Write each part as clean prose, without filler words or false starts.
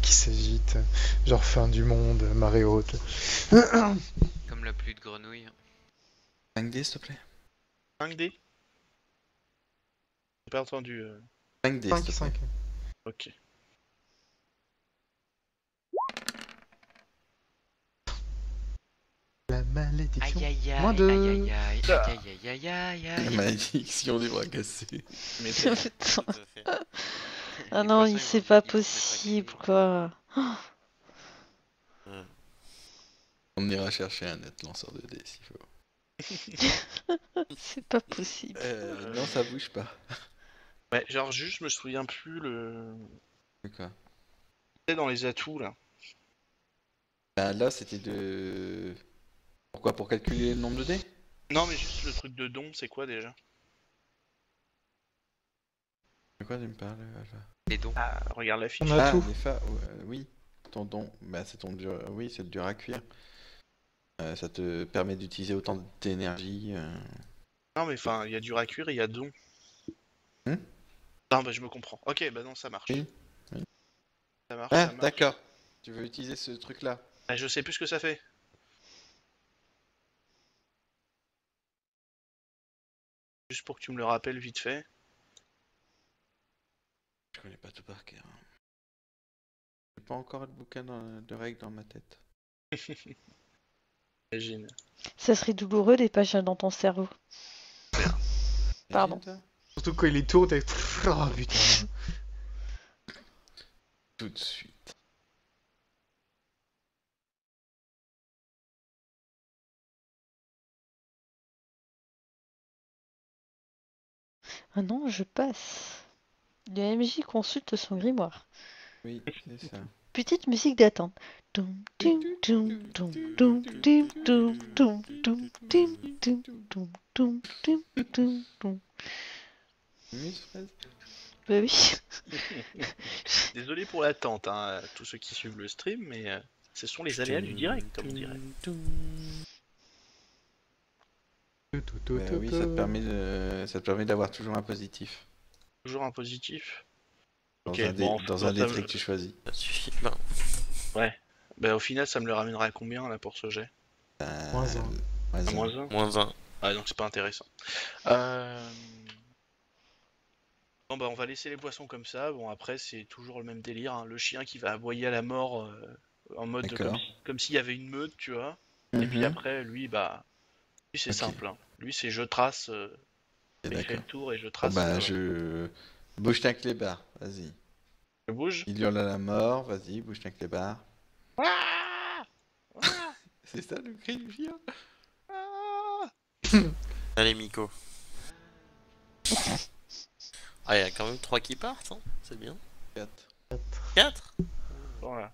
qui s'agite. Genre fin du monde, marée haute. Comme la pluie de grenouilles. 5D s'il te plaît. 5D? J'ai pas entendu. 5D 5, s'il te 5. plaît. Ok. La malédiction. Aïe aïe aïe Moins aïe deux. aïe aïe Ah. aïe aïe aïe aïe La aïe. malédiction des bras cassés. Mais Putain. Tout à fait. Ah Les non, poissons, ils c'est vont- pas ils vont se mettre à crier. possible, quoi. On ira chercher un net lanceur de dés s'il faut. C'est pas possible. Non, ça bouge pas. ouais, genre juste, je me souviens plus le. C'est quoi? C'était dans les atouts là. Bah là, c'était de... Pourquoi? Pour calculer le nombre de dés? Non, mais juste le truc de don, c'est quoi déjà? De quoi tu me parles, Alpha? Les dons. Ah, regarde la fiche. On a Ah, tout. oui. Ton don, bah c'est ton dur... Oui, c'est le dur à cuire. Ça te permet d'utiliser autant d'énergie. Non, mais enfin, il y a dur à cuire et il y a don. Hmm. Non, bah je me comprends. Ok, bah non, ça marche. Oui, oui. Ça marche, Ah, ça marche. d'accord. Tu veux utiliser ce truc-là? Ah, je sais plus ce que ça fait. Juste pour que tu me le rappelles vite fait. Je connais pas tout par cœur. J'ai pas encore le bouquin de règles dans ma tête. Imagine. Ça serait douloureux les pages dans ton cerveau. Pardon. Imagine, toi. Surtout quand il est tour, t'es. Oh putain. Tout de suite. Ah non, je passe. Le MJ consulte son grimoire. Oui, c'est ça. Petite musique d'attente. Toum, toum, toum, toum, toum, toum, toum, toum, toum, toum, toum, toum, toum, toum, toum, toum. Muse, fraise? Bah oui. Désolé pour l'attente, hein, à tous ceux qui suivent le stream, mais ce sont les aléas du direct, comme on dirait. Oui, ça te permet d'avoir toujours un positif. Toujours un positif. Dans Ok, un bon, dans un des ça me- traits que tu choisis. Ça suffit. Ben, Ouais. Bah au final, ça me le ramènera à combien là pour ce jet? Moins un. Moins À un. moins 1. moins 1. Ah donc c'est pas intéressant. Bon bah on va laisser les poissons comme ça. Bon après c'est toujours le même délire, hein. Le chien qui va aboyer à la mort en mode D'accord. comme s'il y avait une meute, tu vois. Et puis Mhm. après lui bah lui c'est Ok. simple, hein. Lui c'est je trace, Ok, il fait le d'accord. tour et je Bon, trace. bah, je... Bouge ta clébard, vas-y. Je bouge. Il hurle à la mort, vas-y, bouge ta clébard. Ah C'est ça le cri du chien? Ah Allez, Miko. Ah, il y a quand même 3 qui partent, hein. C'est bien. 4. 4. Voilà.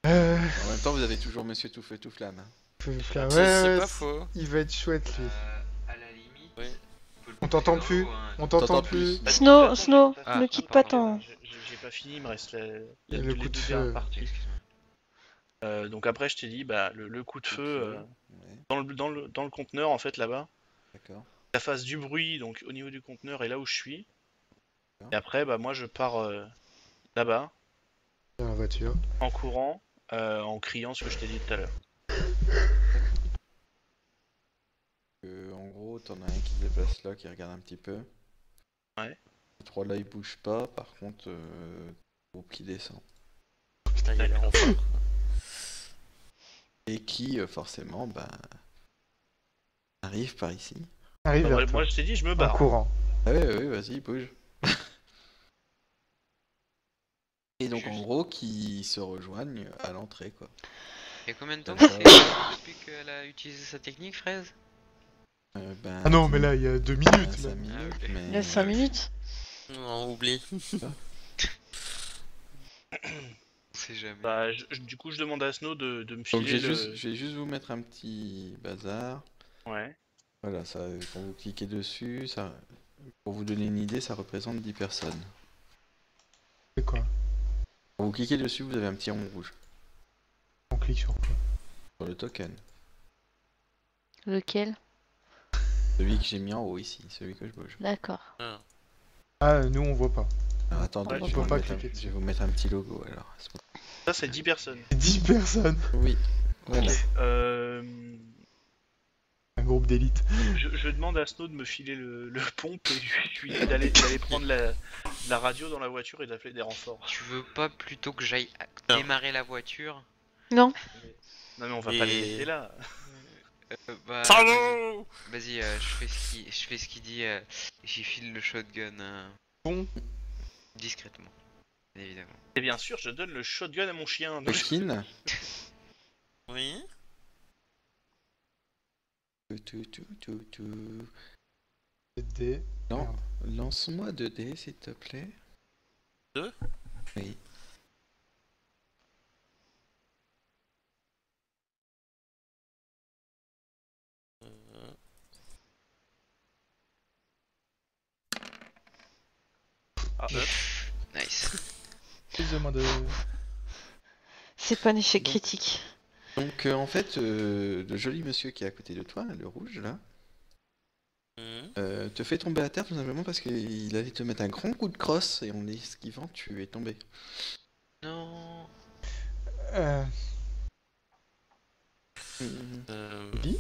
En même temps, vous avez toujours Monsieur Tout Feu Tout Flamme. Ouais, C'est ouais, pas faux. il va être chouette lui. À la limite. Ouais. On t'entend plus. On t'entend T'entends plus. plus. Bah, de Snow, toute façon, Snow, j'ai Ah, ne quitte pas pardon. ton... J'ai pas fini, il me reste Le les coup de deux feu. dernières parties. Excuse-moi. Donc après je t'ai dit bah le coup de feu Ouais, dans le conteneur en fait là-bas. d'accord. Ça fasse du bruit donc au niveau du conteneur et là où je suis. D'accord. Et après bah moi je pars là-bas Dans la voiture. en courant en criant ce que je t'ai dit tout à l'heure. En gros, t'en as un qui se déplace là, qui regarde un petit peu. Ouais. Les trois là, ils bougent pas, par contre, le groupe qui descend. Putain, il y a l'air en fort. Et qui, forcément, bah... arrive par ici. Arrive Bah, vers moi toi. je t'ai dit je me En barre. courant. Ah ouais, vas-y, bouge. Et donc, en gros, qui se rejoignent à l'entrée, quoi. Il y a combien de temps D'accord. depuis qu'elle a utilisé sa technique, Fraise? Ben, Ah non, mais là, il y a 2 minutes. Là. 5 minutes, Ah, ok. mais... Il y a 5 minutes. Non, oublie. On sait jamais. Bah du coup je demande à Snow de me Donc, filer je vais juste vous mettre un petit bazar. Ouais. Voilà, ça, quand vous cliquez dessus, ça, pour vous donner une idée, ça représente 10 personnes. C'est quoi? Quand vous cliquez dessus, vous avez un petit rond rouge On clique sur quoi? sur le token. Lequel? Celui que j'ai mis en haut ici, celui que je bouge. D'accord. Ah. Ah, nous on voit pas. Alors, attendez, Ouais, je on vais peut vous pas mettre cliquer je vais vous mettre un petit logo alors. Ça, c'est 10 personnes. 10 personnes. Oui, voilà. Un groupe d'élite. Je demande à Snow de me filer le pompe et je lui dis d'aller prendre la radio dans la voiture et d'appeler des renforts. Tu veux pas plutôt que j'aille Non. démarrer la voiture? Non. Non mais on va pas les Et- laisser là. Bah, Salaud! vas-y, je fais ce qu'il dit, j'y file le shotgun Bon, discrètement, bien évidemment. Et bien sûr, je donne le shotgun à mon chien. donc- Lekin. Oui. des... Non. Merde. Lance-moi 2 dés s'il te plaît. 2? Oui. Ah, Nice. Plus-moi de... C'est pas un échec Donc- critique. Donc en fait, le joli monsieur qui est à côté de toi, le rouge là, te fait tomber à terre tout simplement parce qu'il allait te mettre un grand coup de crosse et en l'esquivant tu es tombé. Non. Euh, oui.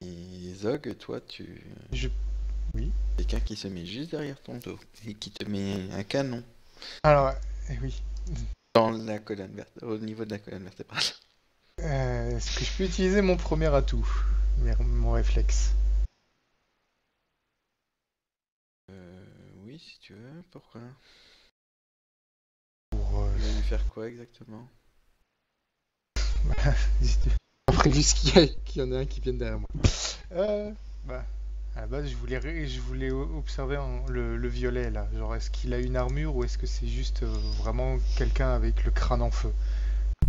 Et Zog, toi tu... Je... Oui. Quelqu'un qui se met juste derrière ton dos et qui te met un canon Alors, oui. dans la colonne au niveau de la colonne vertébrale. Est-ce que je peux utiliser mon premier atout? Mon réflexe. Oui si tu veux, pourquoi? Pour... Tu vas lui faire quoi exactement? Après juste qu'il y en a un qui vienne derrière moi. Bah, à la base, je voulais observer le violet là. Genre, est-ce qu'il a une armure ou est-ce que c'est juste vraiment quelqu'un avec le crâne en feu?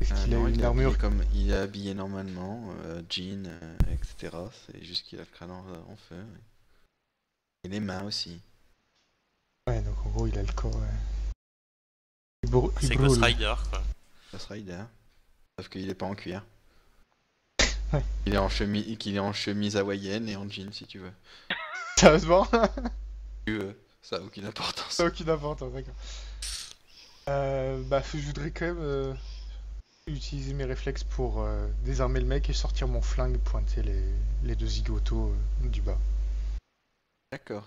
Est-ce qu'il a Non, une il est armure? habillé comme il est habillé normalement, jean, etc. C'est juste qu'il a le crâne en feu. Ouais. Et les mains aussi. Ouais, donc en gros, il a le corps. Ouais. Il C'est brûle. Ghost Rider, quoi. Ghost Rider. Sauf qu'il est pas en cuir. Ouais. Il est en chemise hawaïenne et en jean si tu veux. Sérieusement? Tu veux, ça a aucune importance. Ça n'a aucune importance, d'accord. Bah, je voudrais quand même utiliser mes réflexes pour désarmer le mec et sortir mon flingue, pointer les deux zigotos du bas. D'accord.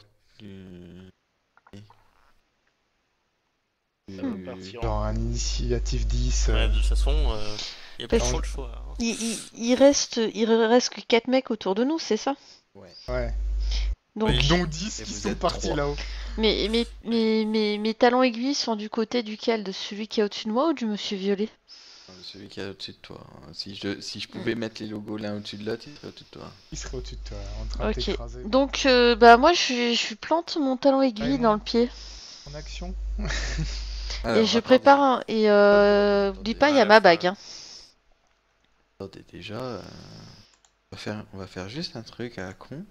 Ça va partir en- Genre un initiative 10. Ouais, de toute façon, y a pas Parce- trop le choix. Hein. Il reste que 4 mecs autour de nous, c'est ça? Ouais. Donc, Oui. Dont 10 Et qui vous sont êtes partis trois. là-haut. mes talons aiguilles sont du côté duquel? De celui qui est au-dessus de moi ou du monsieur violet? Celui qui est au-dessus de toi. Si je pouvais mettre les logos l'un au-dessus de l'autre, il serait au-dessus de toi. Il serait au-dessus de toi, en train de Ok. t'écraser. Donc, bah moi je plante mon talon aiguille Ouais, dans non. le pied. En action. Alors, Et je attendez. prépare un... Et dis pas, il y a ma bague. Hein. Attendez, déjà, on va faire juste un truc à la con.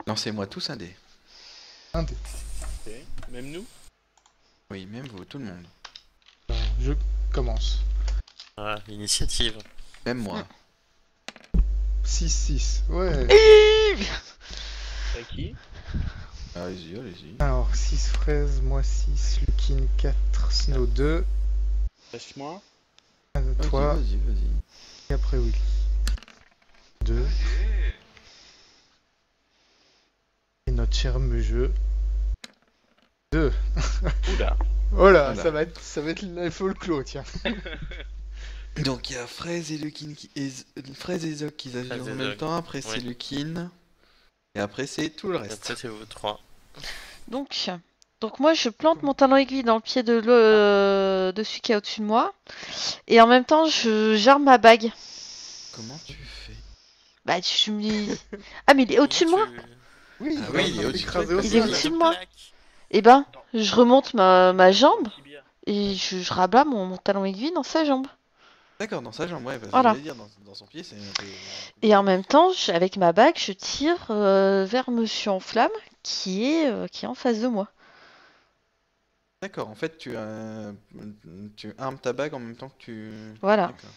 Lancez-moi tous un dé. Un dé. Ok. Même nous. Oui, même vous, tout le monde. Alors, je commence. Voilà, l'initiative. Même moi. 6-6. Ouais. T'as qui? Allez-y, allez-y. Alors, 6 fraises, moi 6, Lukin 4, Snow 2, Laisse-moi. toi, Vas-y. et après Willy. 2. Et notre cher jeu. 2. Oula. Oh là, Voilà. ça va être le folklore, tiens. Donc il y a Fraise et Lukin Fraise et Zog qui agissent Fraise en et même Zog. temps, après c'est Oui. Lukin. Et après c'est tout le Et reste. après, c'est vous trois. Donc moi je plante mon talon aiguille dans le pied de celui qui est au-dessus de moi. Et en même temps j'arme ma bague. Comment tu fais? Bah je me dis... Ah mais il est au-dessus de moi? Oui, Ah oui, il est au-dessus de toi. Il est au-dessus de moi. Et ben, je remonte ma jambe et je rabats mon talon aiguille dans sa jambe. D'accord, dans sa jambe, ouais, parce que Voilà. j'allais dire, dans son pied c'est un peu... Et en même temps, avec ma bague, je tire vers Monsieur en flamme qui est en face de moi. D'accord, en fait tu armes ta bague en même temps que tu... Voilà. D'accord.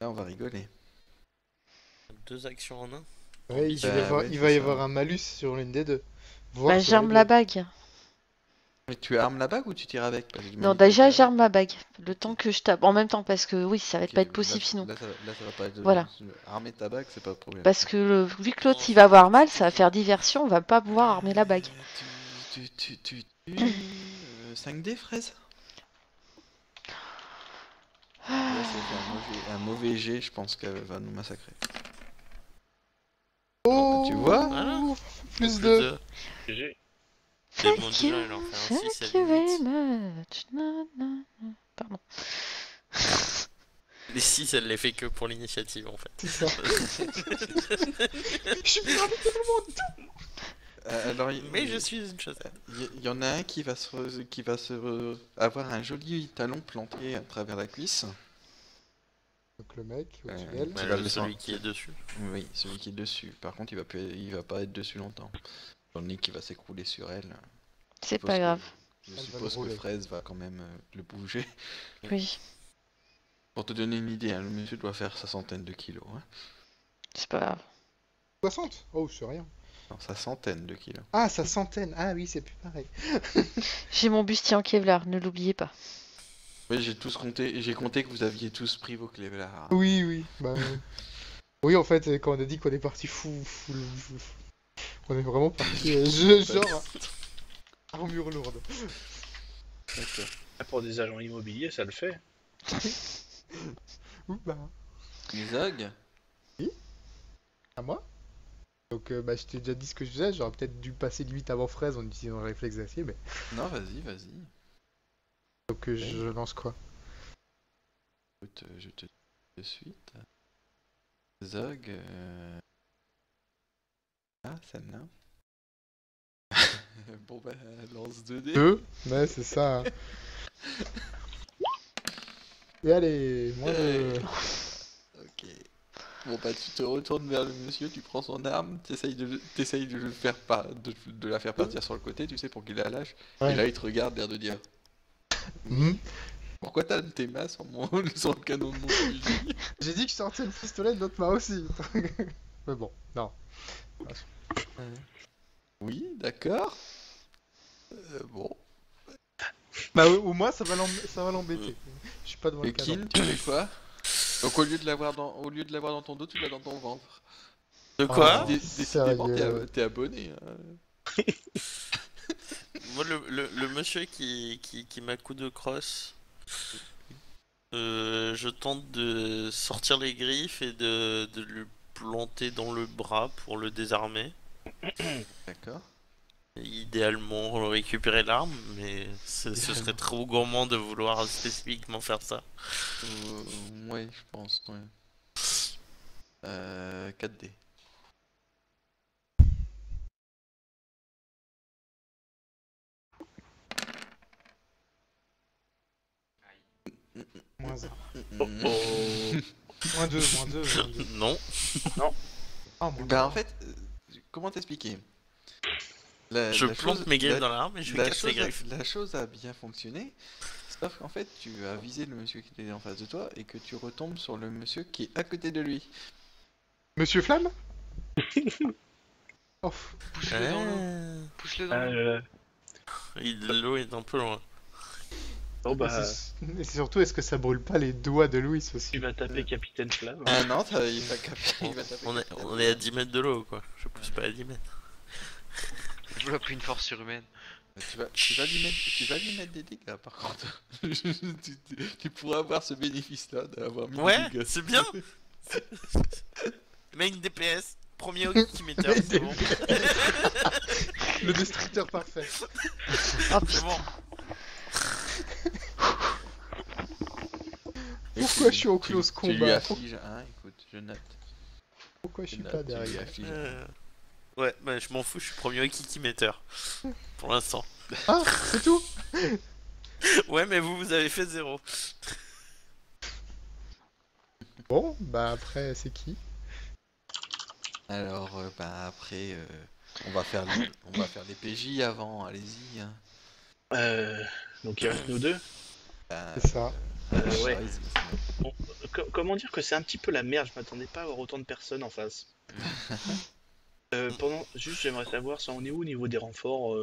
Là on va rigoler. 2 actions en un. Ouais, il va y Bah, avoir, ouais, il va c'est y ça. avoir un malus sur l'une des deux. Voire Bah, sur j'arme les la deux. bague. Mais tu armes la bague ou tu tires avec? Parce que tu m'as Non, dit que déjà, t'avais- j'arme ma bague. Le temps que je tape. En même temps, parce que oui, ça va Ok, pas être là, possible sinon. là, ça va pas être... Voilà. Armer ta bague, c'est pas le problème. Parce que vu que l'autre Non, il va c'est avoir une mal, petite ça va faire question. diversion, on va pas pouvoir armer la bague. 5D, fraise? Là, ça fait un mauvais jet, je pense qu'elle va nous massacrer. Oh, tu vois Voilà. plus de. GG. Mais bon, Thank déjà, you, il en fait un 6 à thank you very 8. much. Na, na, na. Pardon. Les 6, elle les fait que pour l'initiative en fait. C'est ça. Je suis pas avec tout le monde. Alors, Mais je suis une chose. il y en a un qui va avoir un joli talon planté à travers la cuisse. Donc le mec, au-dessus Euh, d'elle. Tu vas le celui sens- qui est dessus. Oui, celui qui est dessus. Par contre, il va pas être dessus longtemps. J'en ai qui va s'écrouler sur elle. C'est suppose pas que- grave. Je Elle va suppose le que rouler. Fraise va quand même le bouger. Oui, Pour te donner une idée, hein, le monsieur doit faire sa centaine de kilos. Hein. c'est pas grave. 60. Oh, c'est rien. Non, sa centaine de kilos. Ah, sa centaine. Ah oui, c'est plus pareil. J'ai mon bustier en Kevlar, ne l'oubliez pas. Oui, j'ai compté que vous aviez tous pris vos Kevlar. Oui, oui. Bah, oui, en fait, quand on a dit qu'on est parti on est vraiment parti genre armure lourde. D'accord. Pour des agents immobiliers, ça le fait. Ouh, bah, Zog, à moi. Donc, bah, je t'ai déjà dit ce que je faisais. J'aurais peut-être dû passer limite avant fraise en utilisant le réflexe d'acier, mais. non, vas-y. Donc, je lance quoi? Je te dis de suite. Zog. Ah, celle-là. Bon, bah, lance 2D. 2. Ouais, c'est ça. Et allez, moins de. Ok. Bon, bah, tu te retournes vers le monsieur, tu prends son arme, t'essayes de le faire de la faire partir sur le côté, tu sais, pour qu'il la lâche. Ouais. Et là, il te regarde, l'air de dire Mhm. pourquoi t'as tes mains sur le canon de mon fusil? J'ai dit que je sortais le pistolet de l'autre main aussi. Mais bon, non. Oui, d'accord. Bon. Bah, au moins, ça va l'embêter. Je suis pas devant le Et canon. Kin, tu fais quoi? Donc au lieu de l'avoir dans ton dos, tu l'as dans ton ventre. De quoi Ah. Décidément, Sérieux. t'es abonné. Hein. Moi, le monsieur qui m'a coup de crosse, je tente de sortir les griffes et de lui planter dans le bras pour le désarmer. D'accord. Et idéalement récupérer l'arme, mais ce serait trop gourmand de vouloir spécifiquement faire ça. Ouais, je pense, ouais. 4D. Moins 1. Oh, oh. Moins 2, moins 2. Non. Ah, moins Bah deux. en fait, comment t'expliquer? Je plante mes griffes dans l'arme et je la casse les griffes. la chose a bien fonctionné, sauf qu'en fait tu as visé le monsieur qui était en face de toi et que tu retombes sur le monsieur qui est à côté de lui. Monsieur Flamme? Oh. Pousse-le dans l'eau. Pousse-le dans l'eau. L'eau est un peu loin. Bon bah, Et c'est surtout, est-ce que ça brûle pas les doigts de Louis aussi? tu vas taper Capitaine Flamme. Ah non, il va il va taper. On est à 10 mètres de l'eau, quoi. Je pousse pas à 10 mètres. Je vois plus une force surhumaine. Tu vas lui mettre des dégâts par contre. tu pourras avoir ce bénéfice-là d'avoir mis Ouais, des dégâts. c'est bien. Main DPS, premier octiméter, c'est bon. Le destructeur parfait. Oh C'est bon. Pourquoi je suis au close Tu lui combat? affliges un, écoute, je note. Pourquoi je Je suis note, pas tu lui derrière? affliges un. Ouais, bah je m'en fous, je suis premier octiméter. Pour l'instant. Ah, c'est tout? Ouais, mais vous avez fait 0. Bon, bah après, c'est qui? Alors, bah après, on va faire les PJ avant, allez-y. Hein. Donc il reste nous deux. Bah, C'est ça. Ouais. Rise, Comment dire que c'est un petit peu la merde, je m'attendais pas à avoir autant de personnes en face. Juste, j'aimerais savoir, ça en est où au niveau des renforts